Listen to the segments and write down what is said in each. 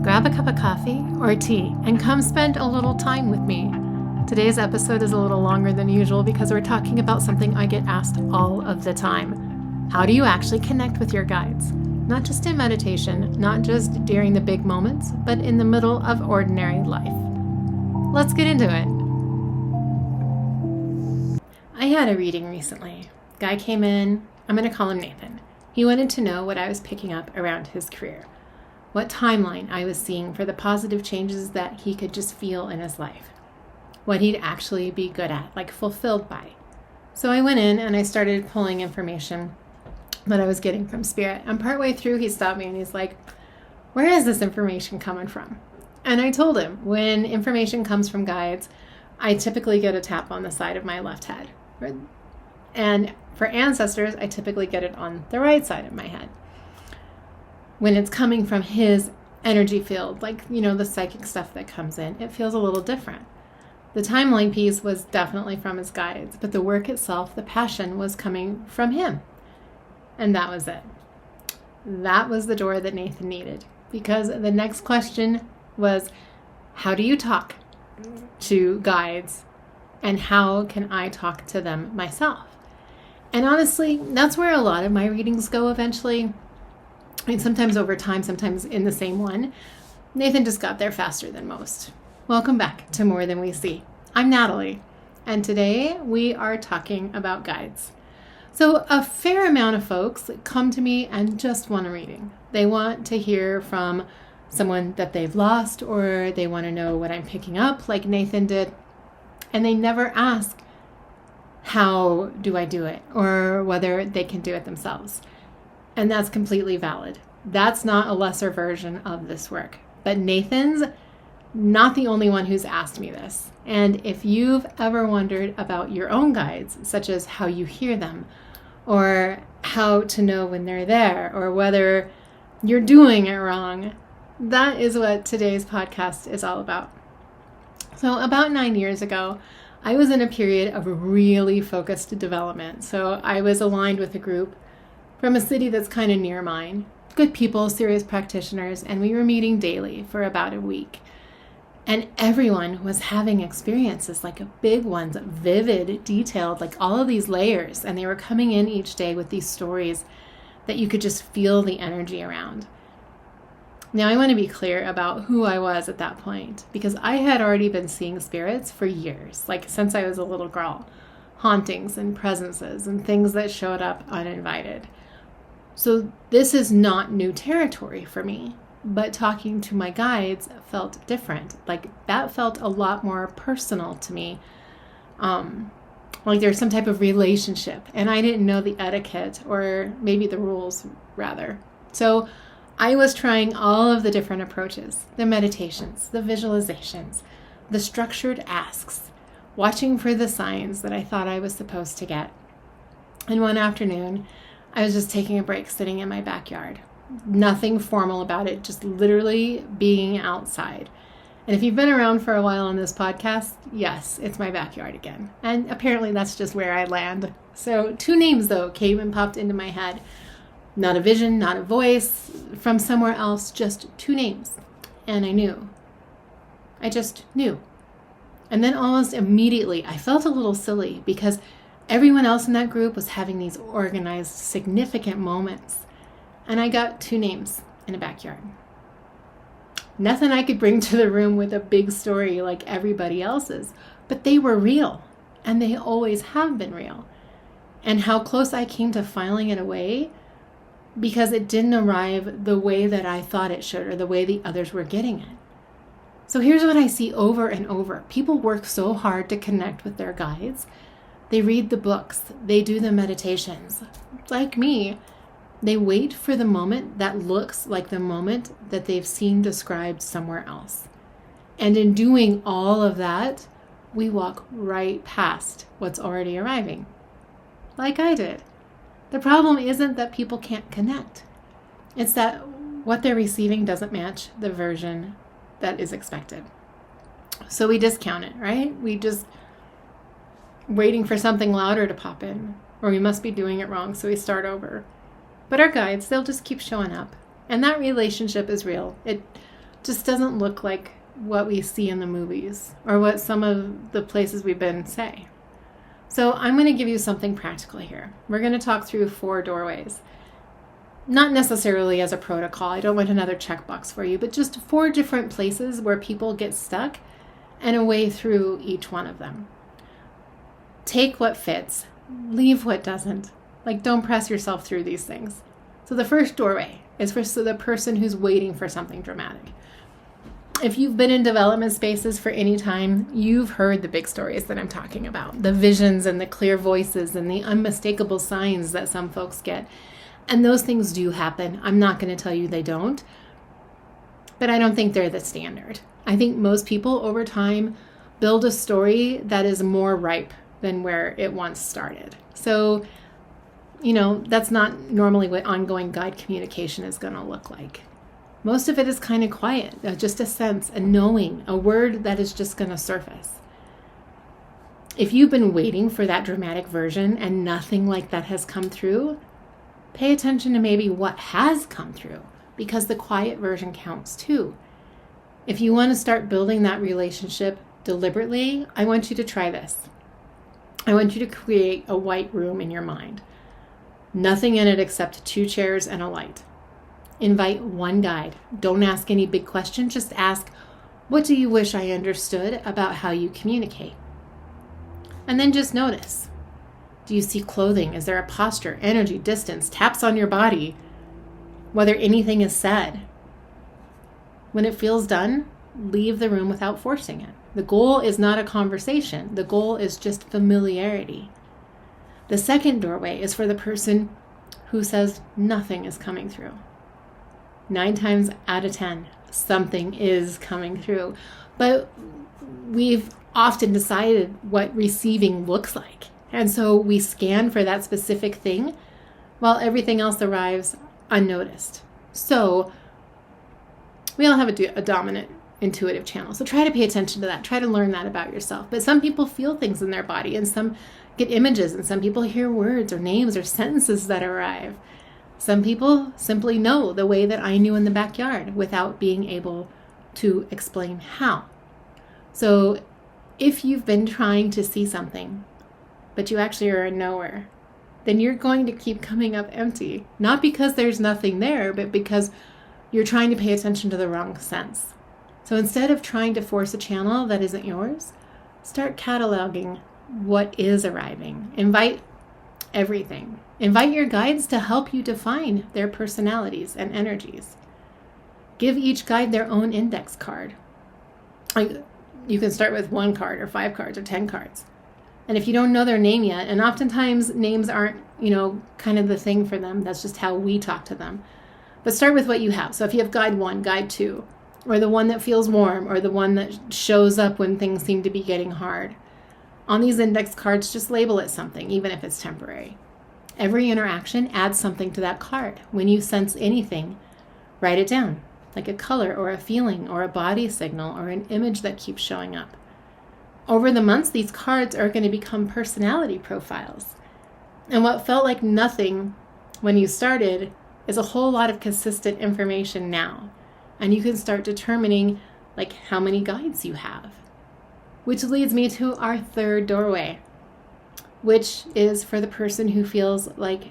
grab a cup of coffee or tea and come spend a little time with me. Today's episode is a little longer than usual because we're talking about something I get asked all of the time. How do you actually connect with your guides? Not just in meditation, not just during the big moments, but in the middle of ordinary life. Let's get into it. I had a reading recently. Guy came in, I'm going to call him Nathan. He wanted to know what I was picking up around his career, what timeline I was seeing for the positive changes that he could just feel in his life, what he'd actually be good at, like fulfilled by. So I went in and I started pulling information that I was getting from Spirit. And partway through, he stopped me and he's like, where is this information coming from? And I told him, when information comes from guides, I typically get a tap on the side of my left head. And for ancestors, I typically get it on the right side of my head. When it's coming from his energy field, like, the psychic stuff that comes in, it feels a little different. The timeline piece was definitely from his guides, but the work itself, the passion, was coming from him. And that was it. That was the door that Nathan needed, because the next question was, how do you talk to guides? And how can I talk to them myself? And honestly, that's where a lot of my readings go eventually. I mean, sometimes over time, sometimes in the same one. Nathan just got there faster than most. Welcome back to More Than We See. I'm Natalie, and today we are talking about guides. So a fair amount of folks come to me and just want a reading. They want to hear from someone that they've lost, or they want to know what I'm picking up, like Nathan did. And they never ask, how do I do it? Or whether they can do it themselves. And that's completely valid. That's not a lesser version of this work. But Nathan's not the only one who's asked me this. And if you've ever wondered about your own guides, such as how you hear them, or how to know when they're there, or whether you're doing it wrong, that is what today's podcast is all about. So about 9 years ago, I was in a period of really focused development. So I was aligned with a group from a city that's kind of near mine. Good people, serious practitioners, and we were meeting daily for about a week. And everyone was having experiences, like big ones, vivid, detailed, like all of these layers. And they were coming in each day with these stories that you could just feel the energy around. Now, I want to be clear about who I was at that point, because I had already been seeing spirits for years, like since I was a little girl, hauntings and presences and things that showed up uninvited. So this is not new territory for me, but talking to my guides felt different. Like that felt a lot more personal to me. Like there's some type of relationship, and I didn't know the etiquette, or maybe the rules rather. So I was trying all of the different approaches, the meditations, the visualizations, the structured asks, watching for the signs that I thought I was supposed to get. And one afternoon, I was just taking a break sitting in my backyard. Nothing formal about it, just literally being outside. And if you've been around for a while on this podcast, yes, it's my backyard again. And apparently that's just where I land. So 2 names, though, came and popped into my head. Not a vision, not a voice from somewhere else, just 2 names. And I knew. I just knew. And then almost immediately, I felt a little silly because everyone else in that group was having these organized, significant moments. And I got 2 names in a backyard. Nothing I could bring to the room with a big story like everybody else's, but they were real. And they always have been real. And how close I came to filing it away, because it didn't arrive the way that I thought it should, or the way the others were getting it. So here's what I see over and over. People work so hard to connect with their guides. They read the books. They do the meditations. Like me, they wait for the moment that looks like the moment that they've seen described somewhere else. And in doing all of that, we walk right past what's already arriving. Like I did. The problem isn't that people can't connect. It's that what they're receiving doesn't match the version that is expected. So we discount it, right? We just waiting for something louder to pop in, or we must be doing it wrong, so we start over. But our guides, they'll just keep showing up. And that relationship is real. It just doesn't look like what we see in the movies or what some of the places we've been say. So I'm going to give you something practical here. We're going to talk through 4 doorways. Not necessarily as a protocol. I don't want another checkbox for you, but just 4 different places where people get stuck and a way through each one of them. Take what fits, leave what doesn't. Like, don't press yourself through these things. So the first doorway is for the person who's waiting for something dramatic. If you've been in development spaces for any time, you've heard the big stories that I'm talking about. The visions and the clear voices and the unmistakable signs that some folks get. And those things do happen. I'm not going to tell you they don't. But I don't think they're the standard. I think most people over time build a story that is more ripe than where it once started. So, that's not normally what ongoing guide communication is going to look like. Most of it is kind of quiet, just a sense, a knowing, a word that is just going to surface. If you've been waiting for that dramatic version and nothing like that has come through, pay attention to maybe what has come through, because the quiet version counts too. If you want to start building that relationship deliberately, I want you to try this. I want you to create a white room in your mind. Nothing in it except 2 chairs and a light. Invite one guide. Don't ask any big questions. Just ask, what do you wish I understood about how you communicate? And then just notice. Do you see clothing? Is there a posture, energy, distance, taps on your body? Whether anything is said. When it feels done, leave the room without forcing it. The goal is not a conversation. The goal is just familiarity. The second doorway is for the person who says nothing is coming through. 9 times out of 10, something is coming through. But we've often decided what receiving looks like. And so we scan for that specific thing while everything else arrives unnoticed. So we all have a dominant intuitive channel. So try to pay attention to that. Try to learn that about yourself. But some people feel things in their body, and some get images, and some people hear words or names or sentences that arrive. Some people simply know the way that I knew in the backyard without being able to explain how. So if you've been trying to see something, but you actually are a knower, then you're going to keep coming up empty. Not because there's nothing there, but because you're trying to pay attention to the wrong sense. So instead of trying to force a channel that isn't yours, start cataloging what is arriving. Invite everything. Invite your guides to help you define their personalities and energies. Give each guide their own index card. You can start with 1 card or 5 cards or 10 cards. And if you don't know their name yet, and oftentimes names aren't, kind of the thing for them, that's just how we talk to them. But start with what you have. So if you have guide 1, guide 2, or the one that feels warm, or the one that shows up when things seem to be getting hard. On these index cards, just label it something, even if it's temporary. Every interaction adds something to that card. When you sense anything, write it down, like a color or a feeling or a body signal or an image that keeps showing up. Over the months, these cards are going to become personality profiles. And what felt like nothing when you started is a whole lot of consistent information now. And you can start determining how many guides you have. Which leads me to our third doorway, which is for the person who feels like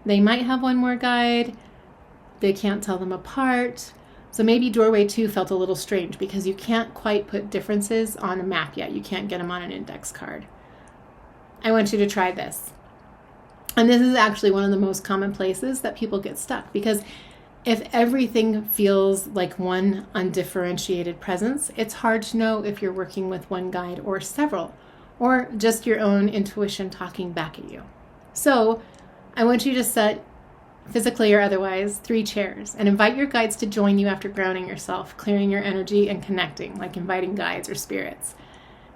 they might have one more guide, they can't tell them apart. So maybe doorway 2 felt a little strange because you can't quite put differences on a map yet. You can't get them on an index card. I want you to try this. And this is actually one of the most common places that people get stuck, because if everything feels like one undifferentiated presence, it's hard to know if you're working with one guide or several, or just your own intuition talking back at you. So I want you to set, physically or otherwise, 3 chairs and invite your guides to join you after grounding yourself, clearing your energy and connecting, like inviting guides or spirits,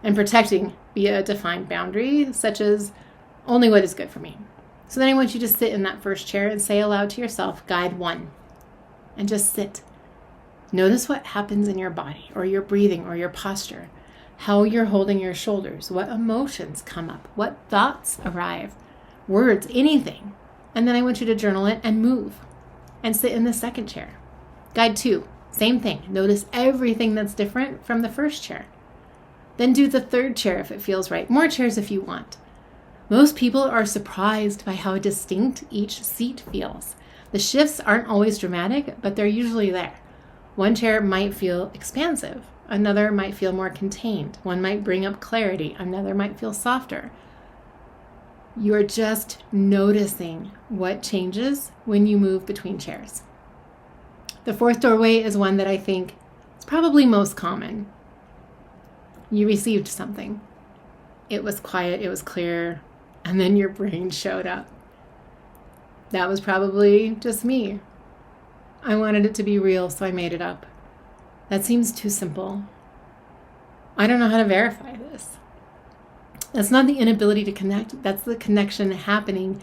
and protecting via a defined boundary, such as only what is good for me. So then I want you to sit in that first chair and say aloud to yourself, guide 1. And just sit. Notice what happens in your body, or your breathing, or your posture, how you're holding your shoulders, what emotions come up, what thoughts arrive, words, anything. And then I want you to journal it and move and sit in the second chair. Guide 2. Same thing. Notice everything that's different from the first chair. Then do the third chair if it feels right. More chairs if you want. Most people are surprised by how distinct each seat feels. The shifts aren't always dramatic, but they're usually there. One chair might feel expansive. Another might feel more contained. One might bring up clarity. Another might feel softer. You're just noticing what changes when you move between chairs. The fourth doorway is one that I think is probably most common. You received something. It was quiet, it was clear, and then your brain showed up. That was probably just me. I wanted it to be real, so I made it up. That seems too simple. I don't know how to verify this. That's not the inability to connect. That's the connection happening,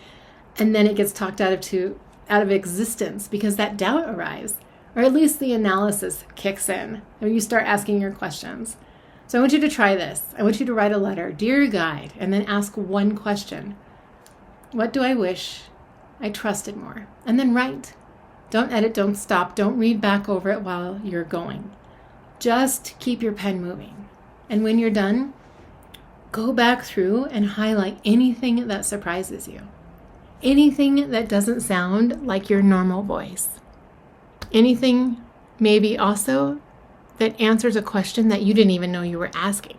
and then it gets talked out of existence because that doubt arises, or at least the analysis kicks in, and you start asking your questions. So I want you to try this. I want you to write a letter, "Dear Guide," and then ask one question. What do I wish I trusted more? And then write. Don't edit, don't stop, don't read back over it while you're going. Just keep your pen moving. And when you're done, go back through and highlight anything that surprises you. Anything that doesn't sound like your normal voice. Anything maybe also that answers a question that you didn't even know you were asking.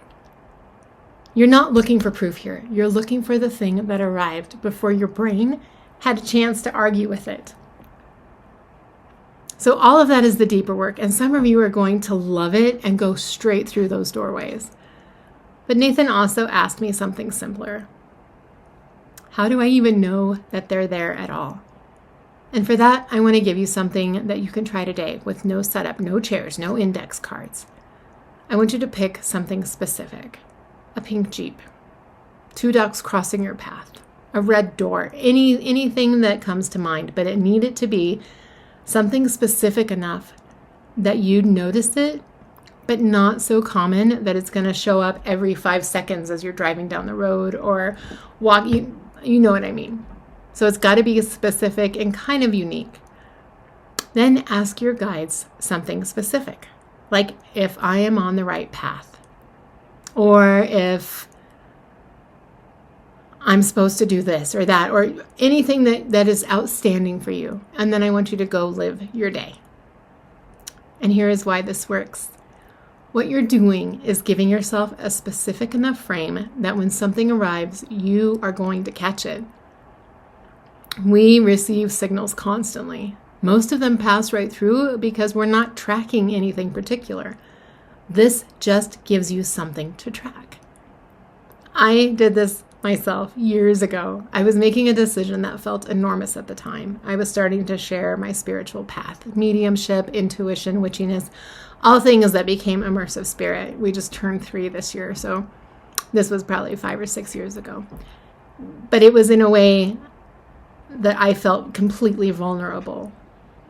You're not looking for proof here. You're looking for the thing that arrived before your brain had a chance to argue with it. So all of that is the deeper work, and some of you are going to love it and go straight through those doorways. But Nathan also asked me something simpler. How do I even know that they're there at all? And for that, I want to give you something that you can try today with no setup, no chairs, no index cards. I want you to pick something specific. A pink Jeep, 2 ducks crossing your path, a red door, anything that comes to mind, but it needed to be something specific enough that you'd notice it, but not so common that it's going to show up every 5 seconds as you're driving down the road or walking. You know what I mean. So it's got to be specific and kind of unique. Then ask your guides something specific, like if I am on the right path, or if I'm supposed to do this or that, or anything that is outstanding for you. And then I want you to go live your day. And here is why this works. What you're doing is giving yourself a specific enough frame that when something arrives, you are going to catch it. We receive signals constantly. Most of them pass right through because we're not tracking anything particular. This just gives you something to track. I did this myself years ago. I was making a decision that felt enormous at the time. I was starting to share my spiritual path, mediumship, intuition, witchiness, all things that became Immersive Spirit. We just turned 3 this year, so this was probably 5 or 6 years ago. But it was in a way that I felt completely vulnerable,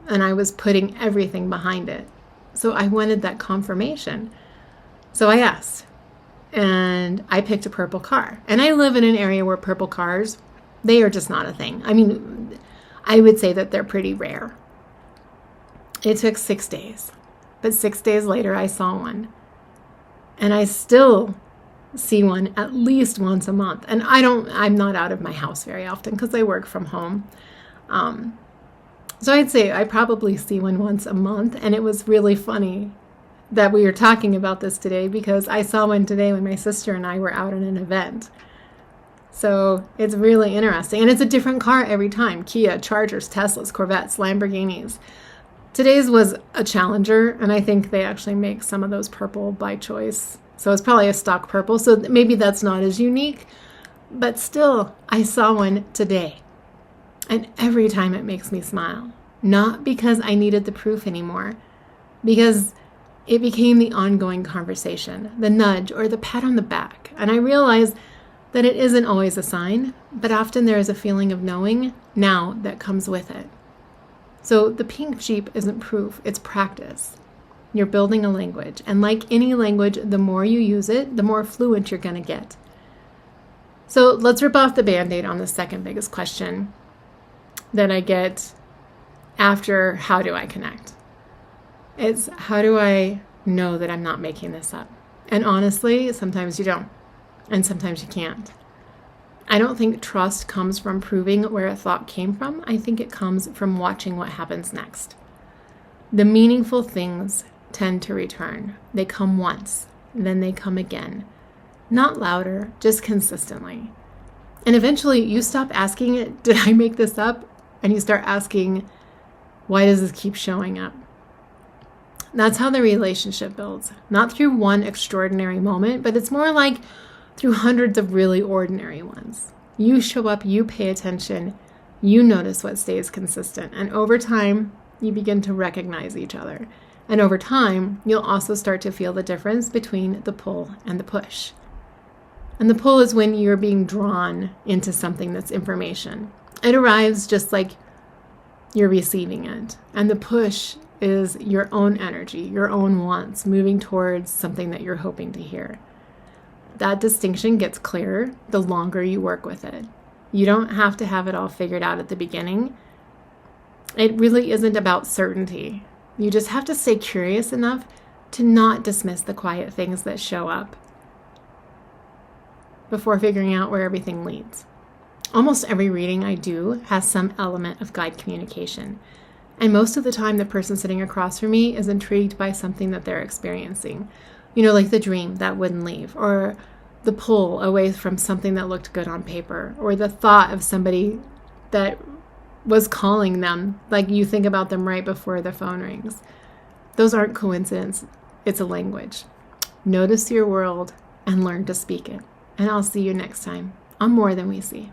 and I was putting everything behind it. So I wanted that confirmation. So I asked, and I picked a purple car. And I live in an area where purple cars, they are just not a thing. I mean, I would say that they're pretty rare. It took 6 days, but 6 days later I saw one. And I still see one at least once a month. And I'm not out of my house very often because I work from home. So I'd say I probably see one once a month. And it was really funny that we were talking about this today because I saw one today when my sister and I were out at an event. So it's really interesting. And it's a different car every time. Kia, Chargers, Teslas, Corvettes, Lamborghinis. Today's was a Challenger, and I think they actually make some of those purple by choice. So it's probably a stock purple. So maybe that's not as unique. But still, I saw one today. And every time it makes me smile. Not because I needed the proof anymore. Because it became the ongoing conversation, the nudge or the pat on the back. And I realized that it isn't always a sign, but often there is a feeling of knowing now that comes with it. So the pink Jeep isn't proof, it's practice. You're building a language. And like any language, the more you use it, the more fluent you're going to get. So let's rip off the Band-Aid on the second biggest question that I get after how do I connect? It's how do I know that I'm not making this up? And honestly, sometimes you don't, and sometimes you can't. I don't think trust comes from proving where a thought came from. I think it comes from watching what happens next. The meaningful things tend to return. They come once, then they come again. Not louder, just consistently. And eventually you stop asking it, did I make this up? And you start asking, why does this keep showing up? That's how the relationship builds. Not through one extraordinary moment, but it's more like through hundreds of really ordinary ones. You show up, you pay attention, you notice what stays consistent. And over time, you begin to recognize each other. And over time, you'll also start to feel the difference between the pull and the push. And the pull is when you're being drawn into something that's information. It arrives just like you're receiving it. And the push is your own energy, your own wants, moving towards something that you're hoping to hear. That distinction gets clearer the longer you work with it. You don't have to have it all figured out at the beginning. It really isn't about certainty. You just have to stay curious enough to not dismiss the quiet things that show up before figuring out where everything leads. Almost every reading I do has some element of guide communication. And most of the time, the person sitting across from me is intrigued by something that they're experiencing. You know, like the dream that wouldn't leave, or the pull away from something that looked good on paper, or the thought of somebody that was calling them, like you think about them right before the phone rings. Those aren't coincidences. It's a language. Notice your world and learn to speak it. And I'll see you next time on More Than We See.